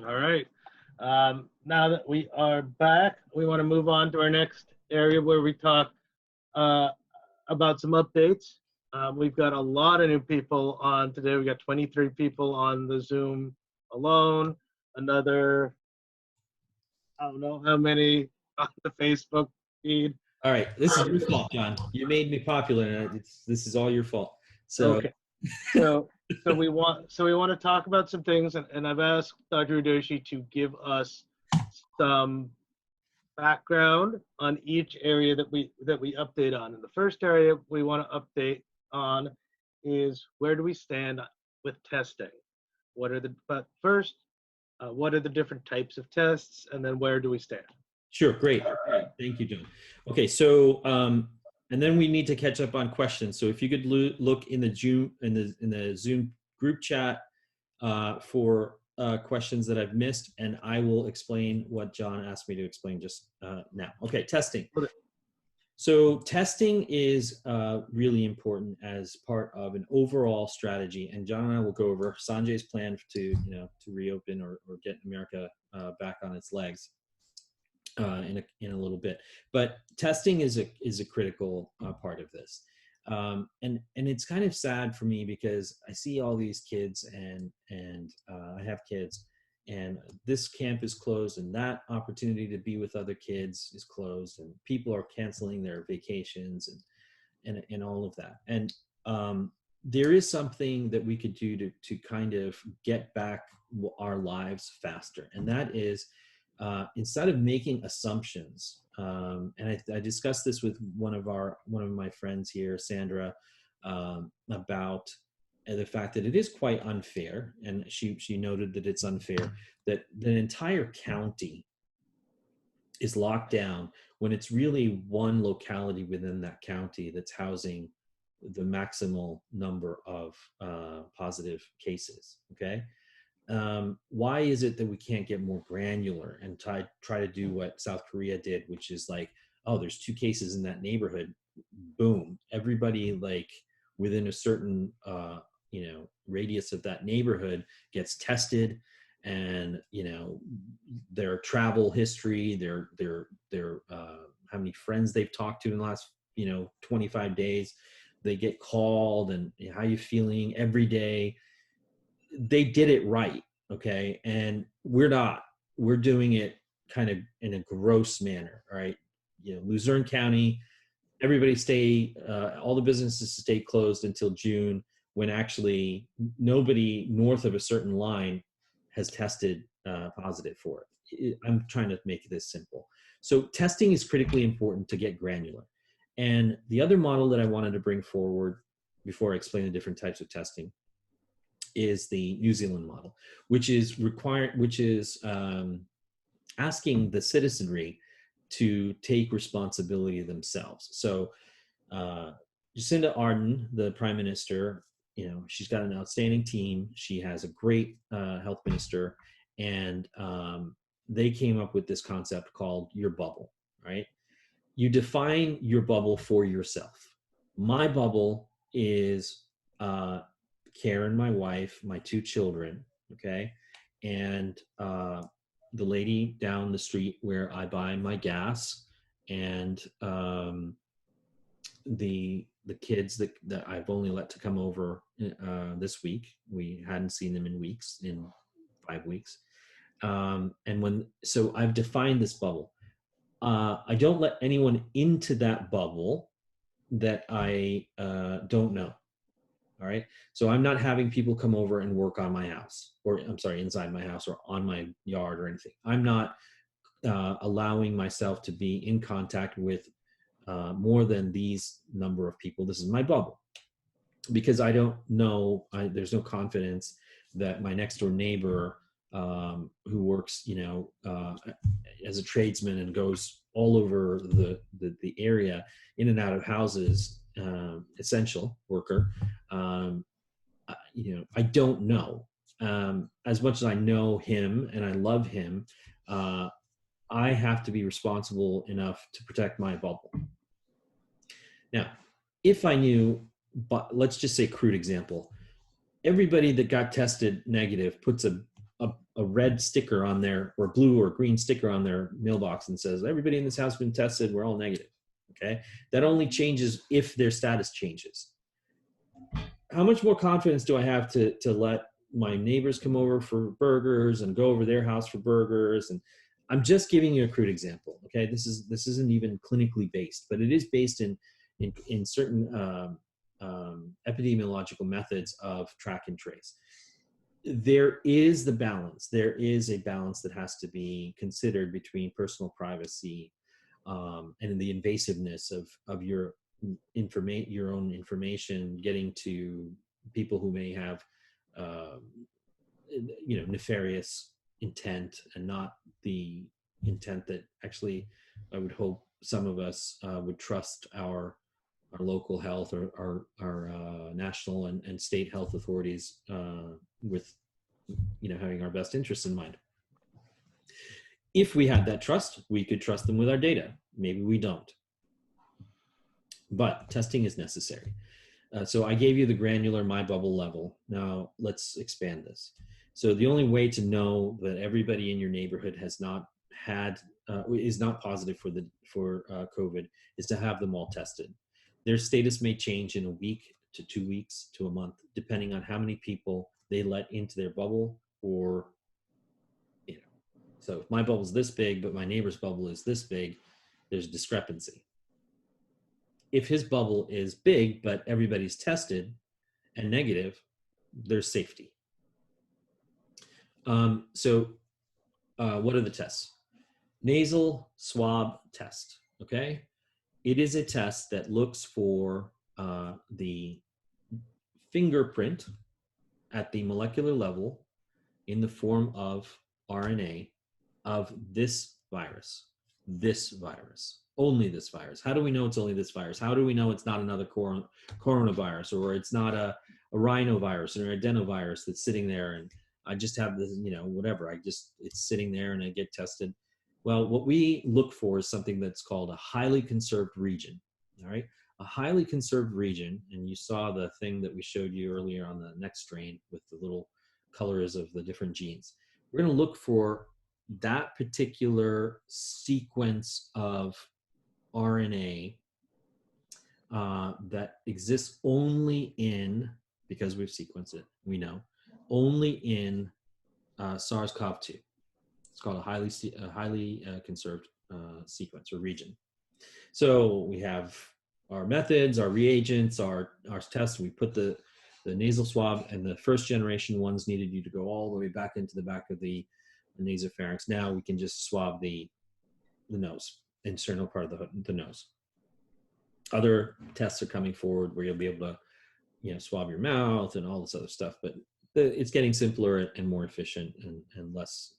All right. Now that we are back, we want to move on to our next area where we talk uh, about some updates. We've got a lot of new people on today. We got 23 people on the Zoom alone. Another, I don't know how many on the Facebook feed. All right, this is your Um, fault, John. You made me popular, and this is all your fault. So, okay. So we want to talk about some things, and I've asked Dr. Udoshi to give us some background on each area that we update on. And the first area we want to update on is where do we stand with testing? But first, what are the different types of tests, and then where do we stand? sure, great. Thank you, John. Okay, so and then we need to catch up on questions. So if you could look in the Zoom group chat for questions that I've missed, and I will explain what John asked me to explain just now. Okay, testing. Okay. So testing is really important as part of an overall strategy, and John and I will go over Sanjay's plan to reopen or get America back on its legs in a little bit. But testing is a critical part of this, and it's kind of sad for me because I see all these kids and I have kids, and this camp is closed and that opportunity to be with other kids is closed, and people are canceling their vacations and all of that. And there is something that we could do to kind of get back our lives faster, and that is instead of making assumptions, and I discussed this with one of my friends here, Sandra, about the fact that it is quite unfair, and she noted that it's unfair that the entire county is locked down when it's really one locality within that county that's housing the maximal number of positive cases. Okay, why is it that we can't get more granular and try to do what South Korea did, which is like, oh, there's 2 cases in that neighborhood, boom, everybody like within a certain radius of that neighborhood gets tested, and their travel history, their how many friends they've talked to in the last 25 days, they get called, and how you feeling every day. They did it right, okay, and we're doing it kind of in a gross manner. All right, Luzerne County, everybody all the businesses stay closed until June, when actually nobody north of a certain line has tested positive for it. I'm trying to make this simple. So testing is critically important to get granular. And the other model that I wanted to bring forward before I explain the different types of testing is the New Zealand model, which is asking the citizenry to take responsibility themselves. So Jacinda Ardern, the Prime Minister, she's got an outstanding team. She has a great health minister, and they came up with this concept called your bubble, right? You define your bubble for yourself. My bubble is Karen, my wife, my 2 children, okay, and the lady down the street where I buy my gas, and the kids that I've only let to come over this week. We hadn't seen them in 5 weeks, so I've defined this bubble. I don't let anyone into that bubble that I don't know. All right. So I'm not having people come over and work on my house, or I'm sorry, inside my house or on my yard or anything. I'm not allowing myself to be in contact with more than these number of people. This is my bubble, because I don't know, there's no confidence that my next door neighbor who works, as a tradesman and goes all over the area, in and out of houses, essential worker. I don't know. As much as I know him and I love him, I have to be responsible enough to protect my bubble. Now, if I knew, but let's just say crude example, everybody that got tested negative puts a a red sticker on their, or blue or green sticker on their mailbox and says, everybody in this house has been tested, we're all negative. Okay. That only changes if their status changes. How much more confidence do I have to let my neighbors come over for burgers and go over their house for burgers? And I'm just giving you a crude example. Okay. This isn't even clinically based, but it is based in certain epidemiological methods of track and trace. There is the balance. There is a balance that has to be considered between personal privacy and the invasiveness of your own information getting to people who may have nefarious intent, and not the intent that actually I would hope some of us would trust our local health or our national and state health authorities with having our best interests in mind. If we had that trust, we could trust them with our data. Maybe we don't. But testing is necessary. So I gave you the granular my bubble level. Now let's expand this. So the only way to know that everybody in your neighborhood has not had is not positive for COVID is to have them all tested. Their status may change in a week to 2 weeks to a month, depending on how many people they let into their bubble, or so if my bubble's this big, but my neighbor's bubble is this big, there's discrepancy. If his bubble is big, but everybody's tested and negative, there's safety. So what are the tests? Nasal swab test, okay? It is a test that looks for the fingerprint at the molecular level in the form of RNA of this virus, only this virus. How do we know it's only this virus? How do we know it's not another coronavirus, or it's not a rhinovirus or an adenovirus that's sitting there and I just have this, whatever, it's sitting there and I get tested? Well, what we look for is something that's called a highly conserved region, all right? A highly conserved region, and you saw the thing that we showed you earlier on the next strain with the little colors of the different genes. We're gonna look for that particular sequence of RNA that exists only in, because we've sequenced it, we know, only in SARS-CoV-2. It's called a highly conserved sequence or region. So we have our methods, our reagents, our tests. We put the nasal swab, and the first generation ones needed you to go all the way back into the back of the nasopharynx. Now we can just swab the nose, internal part of the nose. Other tests are coming forward where you'll be able to, swab your mouth and all this other stuff, but it's getting simpler and more efficient and less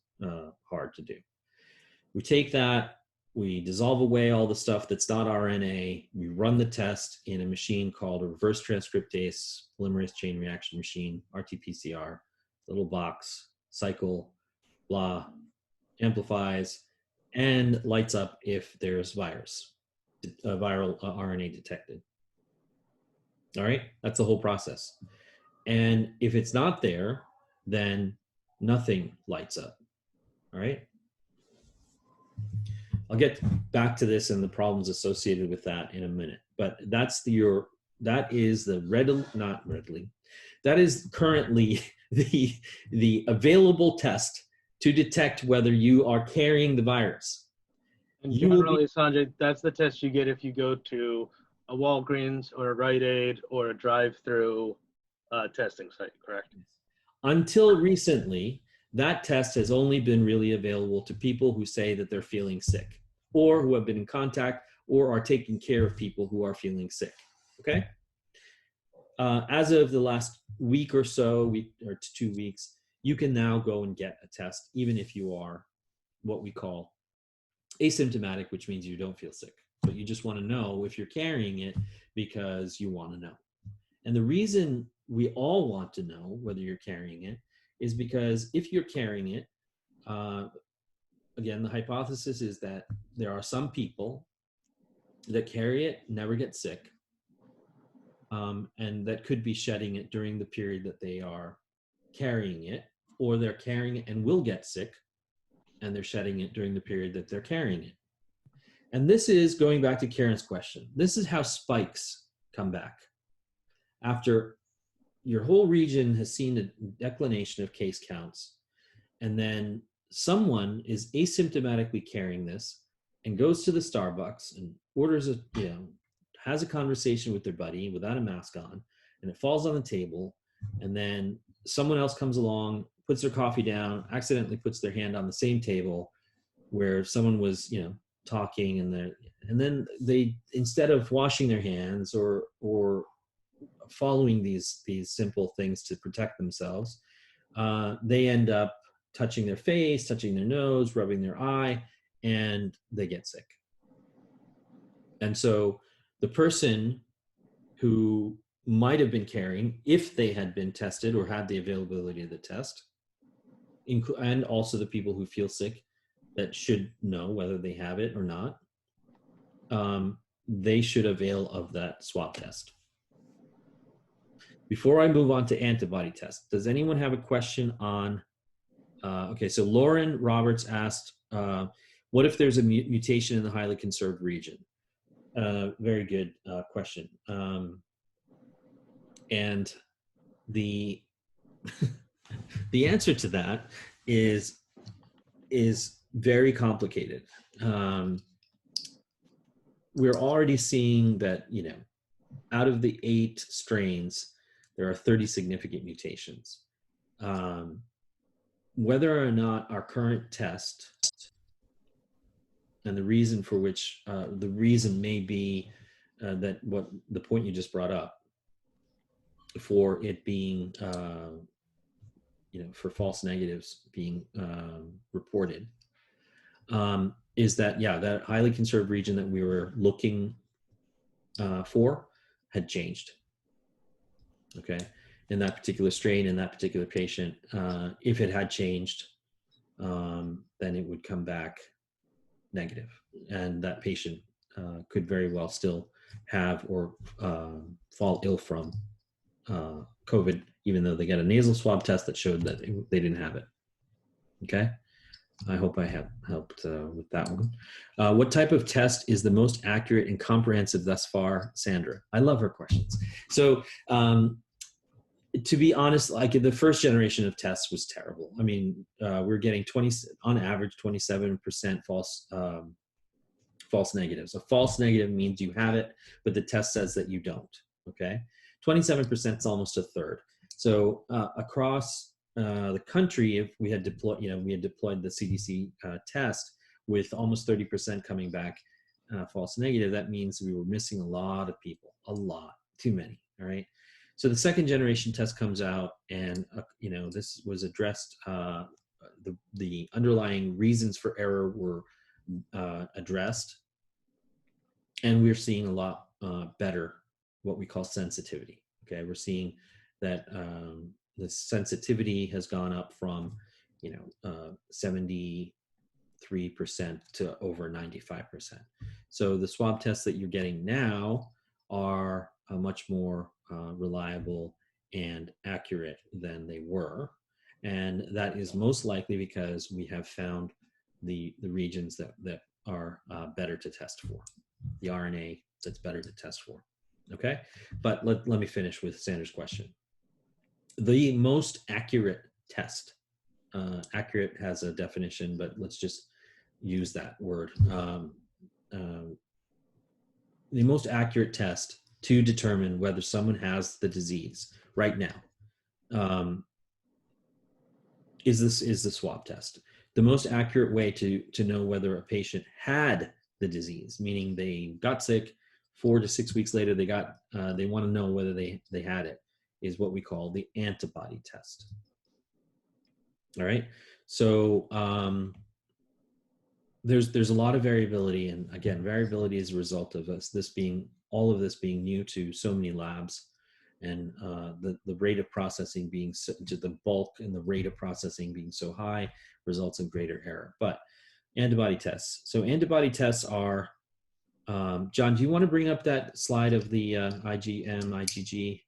hard to do. We take that, we dissolve away all the stuff that's not RNA, we run the test in a machine called a reverse transcriptase polymerase chain reaction machine, RT-PCR, little box, cycle, blah, amplifies, and lights up if there's viral RNA detected. All right, that's the whole process. And if it's not there, then nothing lights up. All right. I'll get back to this and the problems associated with that in a minute. But that is currently the available test to detect whether you are carrying the virus. And generally, Sanjay, that's the test you get if you go to a Walgreens or a Rite Aid or a drive-through testing site, correct? Until recently, that test has only been really available to people who say that they're feeling sick, or who have been in contact or are taking care of people who are feeling sick, okay? As of the last week or so, 2 weeks, you can now go and get a test, even if you are what we call asymptomatic, which means you don't feel sick, but you just want to know if you're carrying it because you want to know. And the reason we all want to know whether you're carrying it is because if you're carrying it, again, the hypothesis is that there are some people that carry it, never get sick, and that could be shedding it during the period that they are carrying it, or they're carrying it and will get sick, and they're shedding it during the period that they're carrying it. And this is going back to Karen's question. This is how spikes come back. After your whole region has seen a declination of case counts, and then someone is asymptomatically carrying this and goes to the Starbucks and orders has a conversation with their buddy without a mask on, and it falls on the table, and then someone else comes along, puts their coffee down, accidentally puts their hand on the same table where someone was, talking, and then they, instead of washing their hands or following these simple things to protect themselves, they end up touching their face, touching their nose, rubbing their eye, and they get sick. And so the person who might have been carrying, if they had been tested or had the availability of the test, and also the people who feel sick that should know whether they have it or not, they should avail of that swab test. Before I move on to antibody tests, does anyone have a question on, okay, so Lauren Roberts asked, what if there's a mutation in the highly conserved region? Very good question. And the the answer to that is very complicated. We're already seeing that, out of the 8 strains, there are 30 significant mutations. Whether or not our current test, and the reason for which, the reason may be that what the point you just brought up, for it being, for false negatives being reported, is that, that highly conserved region that we were looking for had changed. Okay, in that particular strain, in that particular patient, if it had changed, then it would come back negative, and that patient could very well still have or fall ill from COVID, even though they got a nasal swab test that showed that they didn't have it. Okay, I hope I have helped with that one. What type of test is the most accurate and comprehensive thus far, Sandra? I love her questions. So to be honest, like the first generation of tests was terrible. I mean, we're getting on average 27% false negatives. A false negative means you have it, but the test says that you don't. Okay, 27% is almost a third. So across the country, if we had deployed, the CDC test with almost 30% coming back false negative, that means we were missing a lot of people, too many. All right. So the second generation test comes out, and this was addressed. The underlying reasons for error were addressed, and we're seeing a lot better what we call sensitivity. Okay, we're seeing that the sensitivity has gone up from 73% to over 95%. So the swab tests that you're getting now are much more reliable and accurate than they were, and that is most likely because we have found the regions that are better to test for, the RNA that's better to test for. Okay, but let me finish with Sandra's question. The most accurate test, accurate has a definition, but let's just use that word. The most accurate test to determine whether someone has the disease right now is the swab test. The most accurate way to know whether a patient had the disease, meaning they got sick, 4 to 6 weeks later they want to know whether they had it, is what we call the antibody test. All right, so there's a lot of variability, and again, variability is a result of all of this being new to so many labs, and the rate of processing being the bulk and the rate of processing being so high results in greater error. But antibody tests. So antibody tests are, John, do you want to bring up that slide of the IgM, IgG